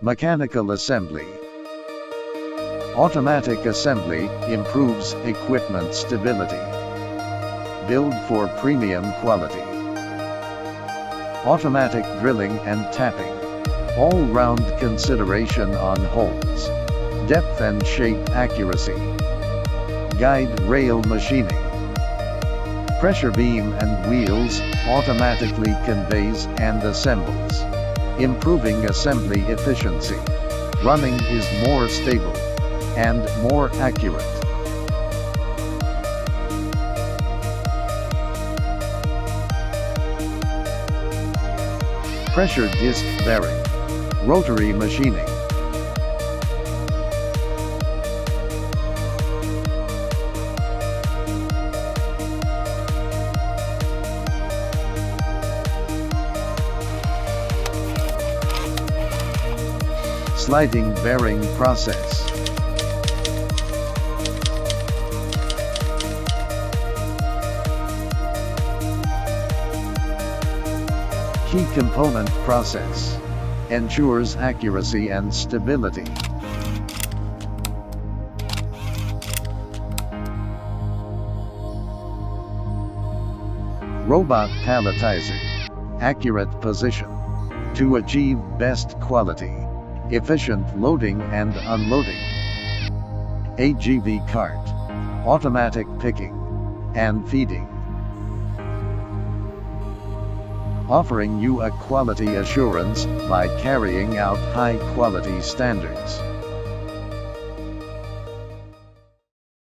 Mechanical assembly. Automatic assembly improves equipment stability. Build for premium quality. Automatic drilling and tapping. All-round consideration on holes, depth and shape accuracy. Guide rail machining. Pressure beam and wheels automatically conveys and assembles, improving assembly efficiency. Running is more stable and more accurate. Pressure disc bearing. Rotary machining. Sliding bearing process. Key component process. Ensures accuracy and stability. Robot palletizer. Accurate position. To achieve best quality. Efficient loading and unloading. AGV cart. Automatic picking and feeding. Offering you a quality assurance by carrying out high quality standards.